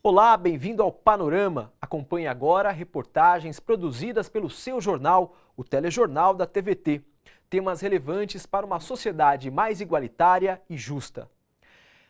Olá, bem-vindo ao Panorama. Acompanhe agora reportagens produzidas pelo seu jornal, o Telejornal da TVT. Temas relevantes para uma sociedade mais igualitária e justa.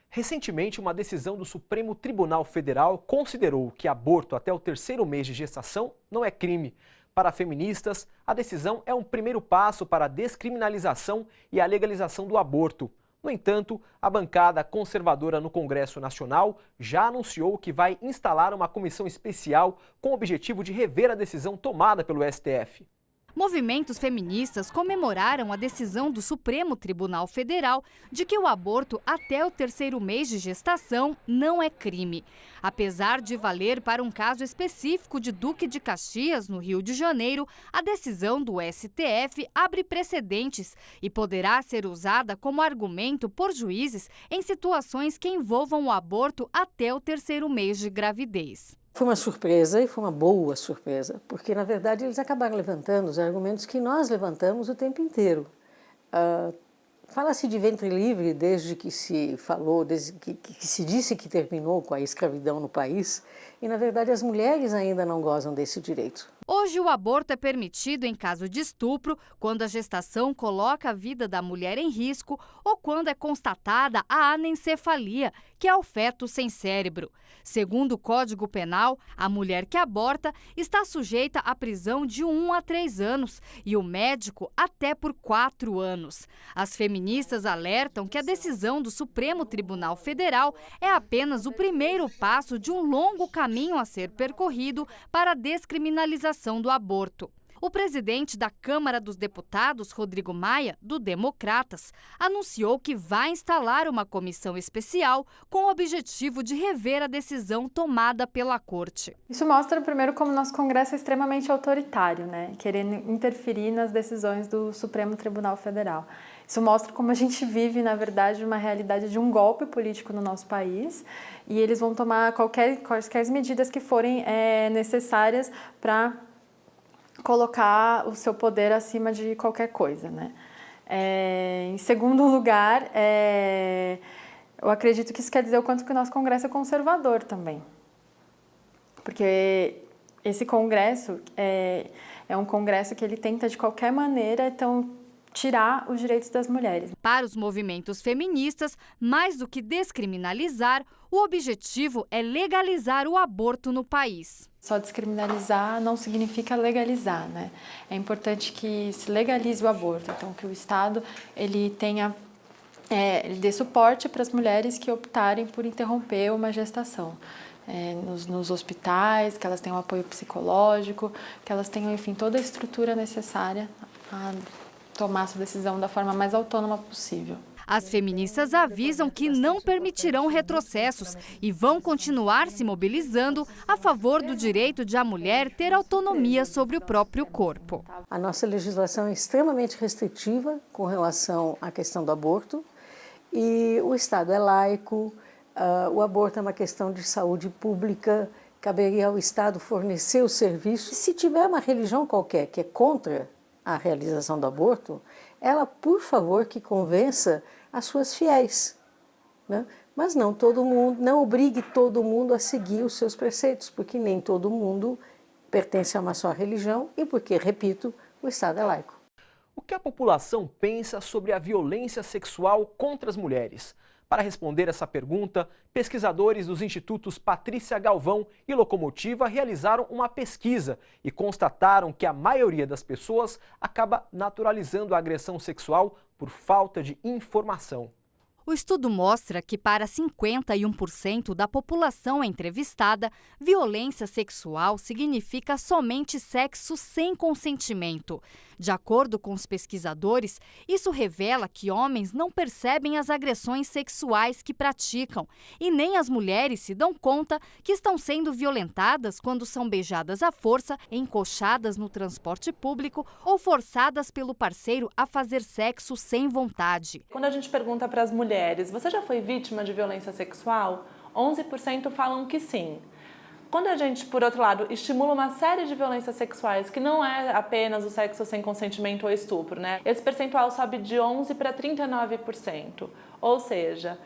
Recentemente, uma decisão do Supremo Tribunal Federal considerou que aborto até o 3º mês de gestação não é crime. Para feministas, a decisão é um primeiro passo para a descriminalização e a legalização do aborto. No entanto, a bancada conservadora no Congresso Nacional já anunciou que vai instalar uma comissão especial com o objetivo de rever a decisão tomada pelo STF. Movimentos feministas comemoraram a decisão do Supremo Tribunal Federal de que o aborto até o 3º mês de gestação não é crime. Apesar de valer para um caso específico de Duque de Caxias, no Rio de Janeiro, a decisão do STF abre precedentes e poderá ser usada como argumento por juízes em situações que envolvam o aborto até o 3º mês de gravidez. Foi uma surpresa e foi uma boa surpresa, porque, na verdade, eles acabaram levantando os argumentos que nós levantamos o tempo inteiro. Fala-se de ventre livre desde que se falou, desde que se disse que terminou com a escravidão no país, e, na verdade, as mulheres ainda não gozam desse direito. Hoje, o aborto é permitido em caso de estupro, quando a gestação coloca a vida da mulher em risco ou quando é constatada a anencefalia, que é o feto sem cérebro. Segundo o Código Penal, a mulher que aborta está sujeita à prisão de 1 a 3 anos e o médico até por 4 anos. As feministas alertam que a decisão do Supremo Tribunal Federal é apenas o primeiro passo de um longo caminho a ser percorrido para a descriminalização do aborto. O presidente da Câmara dos Deputados, Rodrigo Maia, do Democratas, anunciou que vai instalar uma comissão especial com o objetivo de rever a decisão tomada pela Corte. Isso mostra, primeiro, como nosso Congresso é extremamente autoritário, querendo interferir nas decisões do Supremo Tribunal Federal. Isso mostra como a gente vive, na verdade, uma realidade de um golpe político no nosso país e eles vão tomar quaisquer medidas que forem necessárias para colocar o seu poder acima de qualquer coisa, Em segundo lugar, eu acredito que isso quer dizer o quanto que o nosso Congresso é conservador também. Porque esse Congresso é um Congresso que ele tenta, de qualquer maneira, então, tirar os direitos das mulheres. Para os movimentos feministas, mais do que descriminalizar, o objetivo é legalizar o aborto no país. Só descriminalizar não significa legalizar, É importante que se legalize o aborto, então que o Estado ele dê suporte para as mulheres que optarem por interromper uma gestação. Nos hospitais, que elas tenham apoio psicológico, que elas tenham, enfim, toda a estrutura necessária a tomar essa decisão da forma mais autônoma possível. As feministas avisam que não permitirão retrocessos e vão continuar se mobilizando a favor do direito de a mulher ter autonomia sobre o próprio corpo. A nossa legislação é extremamente restritiva com relação à questão do aborto e o Estado é laico, o aborto é uma questão de saúde pública, caberia ao Estado fornecer o serviço. Se tiver uma religião qualquer que é contra a realização do aborto, ela, por favor, que convença as suas fiéis, Mas não todo mundo, não obrigue todo mundo a seguir os seus preceitos, porque nem todo mundo pertence a uma só religião e porque, repito, o Estado é laico. O que a população pensa sobre a violência sexual contra as mulheres? Para responder essa pergunta, pesquisadores dos institutos Patrícia Galvão e Locomotiva realizaram uma pesquisa e constataram que a maioria das pessoas acaba naturalizando a agressão sexual por falta de informação. O estudo mostra que para 51% da população entrevistada, violência sexual significa somente sexo sem consentimento. De acordo com os pesquisadores, isso revela que homens não percebem as agressões sexuais que praticam e nem as mulheres se dão conta que estão sendo violentadas quando são beijadas à força, encoxadas no transporte público ou forçadas pelo parceiro a fazer sexo sem vontade. Quando a gente pergunta para as mulheres, você já foi vítima de violência sexual? 11% falam que sim. Quando a gente, por outro lado, estimula uma série de violências sexuais, que não é apenas o sexo sem consentimento ou estupro, né? Esse percentual sobe de 11% para 39%. Ou seja,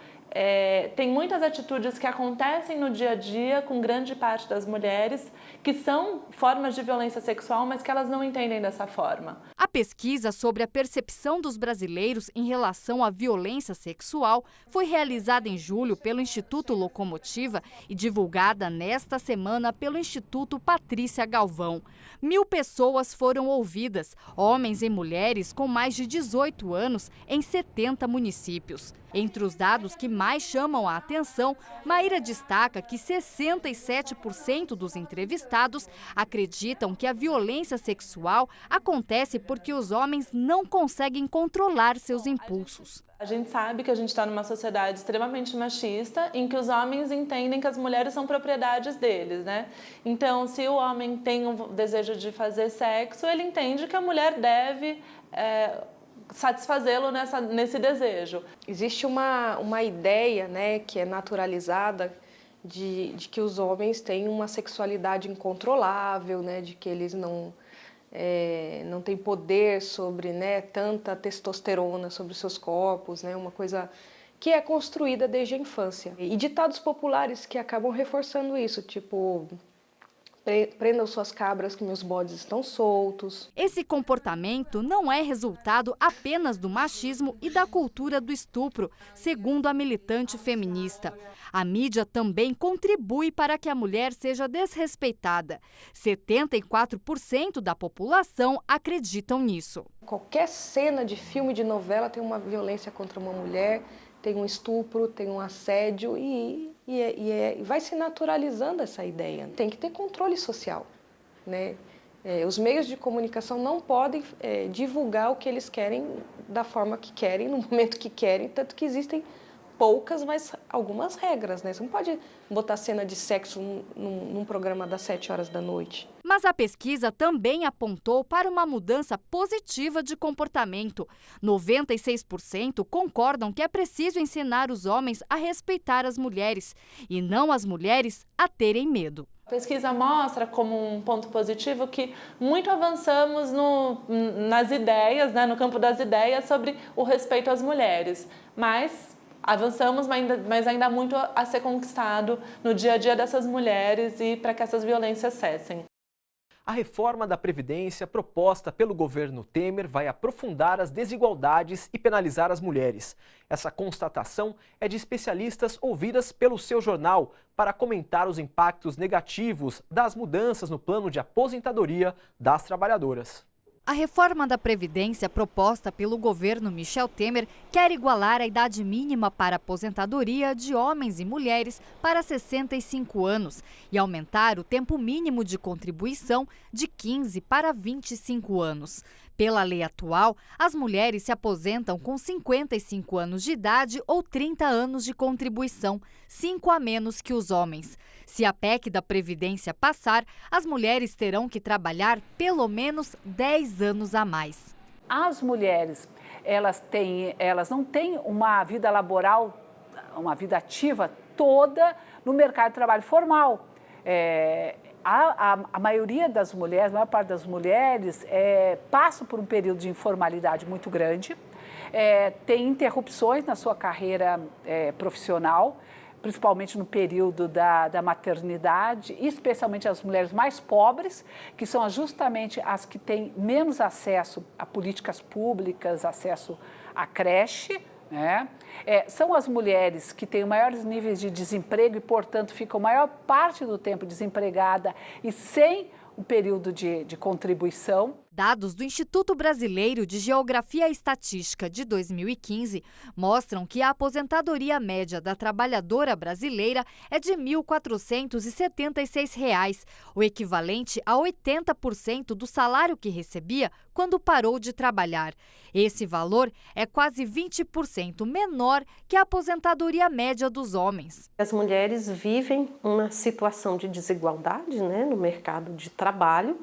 tem muitas atitudes que acontecem no dia a dia com grande parte das mulheres, que são formas de violência sexual, mas que elas não entendem dessa forma. A pesquisa sobre a percepção dos brasileiros em relação à violência sexual foi realizada em julho pelo Instituto Locomotiva e divulgada nesta semana pelo Instituto Patrícia Galvão. 1.000 pessoas foram ouvidas, homens e mulheres com mais de 18 anos, em 70 municípios. Entre os dados que mais chamam a atenção, Maíra destaca que 67% dos entrevistados acreditam que a violência sexual acontece porque os homens não conseguem controlar seus impulsos. A gente sabe que a gente está numa sociedade extremamente machista, em que os homens entendem que as mulheres são propriedades deles, né? Então, se o homem tem um desejo de fazer sexo, ele entende que a mulher deve satisfazê-lo nesse desejo. Existe uma ideia, né, que é naturalizada de que os homens têm uma sexualidade incontrolável, né, de que eles não têm poder sobre, né, tanta testosterona sobre os seus corpos, né, uma coisa que é construída desde a infância. E ditados populares que acabam reforçando isso, tipo: prendam suas cabras que meus bodes estão soltos. Esse comportamento não é resultado apenas do machismo e da cultura do estupro, segundo a militante feminista. A mídia também contribui para que a mulher seja desrespeitada. 74% da população acreditam nisso. Qualquer cena de filme, de novela, tem uma violência contra uma mulher, tem um estupro, tem um assédio e vai se naturalizando essa ideia. Tem que ter controle social, né? Os meios de comunicação não podem divulgar o que eles querem da forma que querem, no momento que querem, tanto que existem poucas, mas algumas regras, né? Você não pode botar cena de sexo num programa das 7 horas da noite. Mas a pesquisa também apontou para uma mudança positiva de comportamento. 96% concordam que é preciso ensinar os homens a respeitar as mulheres e não as mulheres a terem medo. A pesquisa mostra como um ponto positivo que muito avançamos nas ideias, né, no campo das ideias sobre o respeito às mulheres, mas avançamos, mas ainda há muito a ser conquistado no dia a dia dessas mulheres e para que essas violências cessem. A reforma da Previdência proposta pelo governo Temer vai aprofundar as desigualdades e penalizar as mulheres. Essa constatação é de especialistas ouvidas pelo seu jornal para comentar os impactos negativos das mudanças no plano de aposentadoria das trabalhadoras. A reforma da Previdência proposta pelo governo Michel Temer quer igualar a idade mínima para aposentadoria de homens e mulheres para 65 anos e aumentar o tempo mínimo de contribuição de 15 para 25 anos. Pela lei atual, as mulheres se aposentam com 55 anos de idade ou 30 anos de contribuição, 5 a menos que os homens. Se a PEC da Previdência passar, as mulheres terão que trabalhar pelo menos 10 anos a mais. As mulheres, elas não têm uma vida laboral, uma vida ativa toda no mercado de trabalho formal. A maioria das mulheres, a maior parte das mulheres, passam por um período de informalidade muito grande, tem interrupções na sua carreira profissional, principalmente no período da maternidade, especialmente as mulheres mais pobres, que são justamente as que têm menos acesso a políticas públicas, acesso à creche, né? São as mulheres que têm maiores níveis de desemprego e, portanto, ficam maior parte do tempo desempregada e sem um período de contribuição. Dados do Instituto Brasileiro de Geografia e Estatística de 2015 mostram que a aposentadoria média da trabalhadora brasileira é de R$ 1.476, o equivalente a 80% do salário que recebia quando parou de trabalhar. Esse valor é quase 20% menor que a aposentadoria média dos homens. As mulheres vivem uma situação de desigualdade, né, no mercado de trabalho.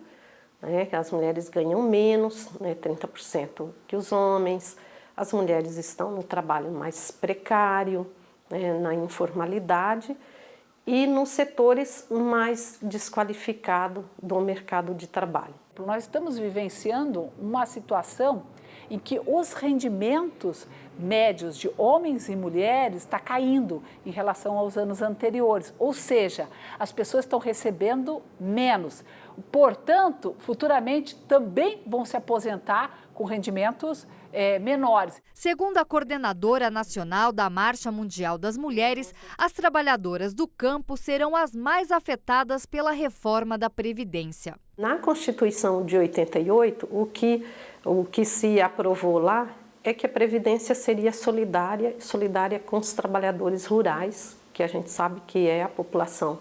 As mulheres ganham menos, 30% que os homens, as mulheres estão no trabalho mais precário, na informalidade e nos setores mais desqualificados do mercado de trabalho. Nós estamos vivenciando uma situação em que os rendimentos médios de homens e mulheres está caindo em relação aos anos anteriores, ou seja, as pessoas estão recebendo menos. Portanto, futuramente também vão se aposentar com rendimentos menores. Segundo a coordenadora nacional da Marcha Mundial das Mulheres, as trabalhadoras do campo serão as mais afetadas pela reforma da Previdência. Na Constituição de 88, o que se aprovou lá é que a Previdência seria solidária com os trabalhadores rurais, que a gente sabe que é a população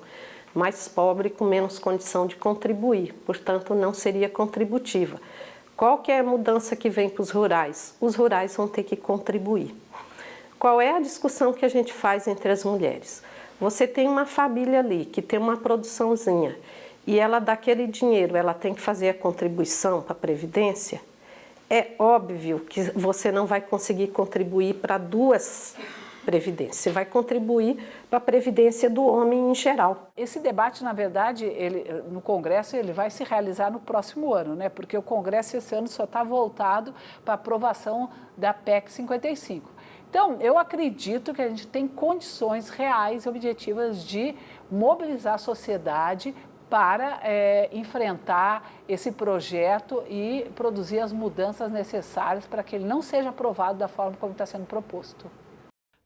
mais pobre com menos condição de contribuir, portanto não seria contributiva. Qual que é a mudança que vem para os rurais? Os rurais vão ter que contribuir. Qual é a discussão que a gente faz entre as mulheres? Você tem uma família ali que tem uma produçãozinha e ela dá aquele dinheiro, ela tem que fazer a contribuição para a Previdência. É óbvio que você não vai conseguir contribuir para duas previdências, você vai contribuir para a previdência do homem em geral. Esse debate, na verdade, no Congresso, ele vai se realizar no próximo ano, né? Porque o Congresso esse ano só está voltado para a aprovação da PEC 55. Então, eu acredito que a gente tem condições reais e objetivas de mobilizar a sociedade para enfrentar esse projeto e produzir as mudanças necessárias para que ele não seja aprovado da forma como está sendo proposto.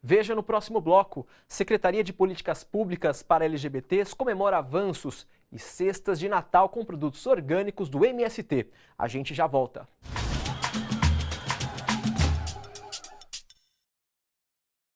Veja no próximo bloco. Secretaria de Políticas Públicas para LGBTs comemora avanços e cestas de Natal com produtos orgânicos do MST. A gente já volta.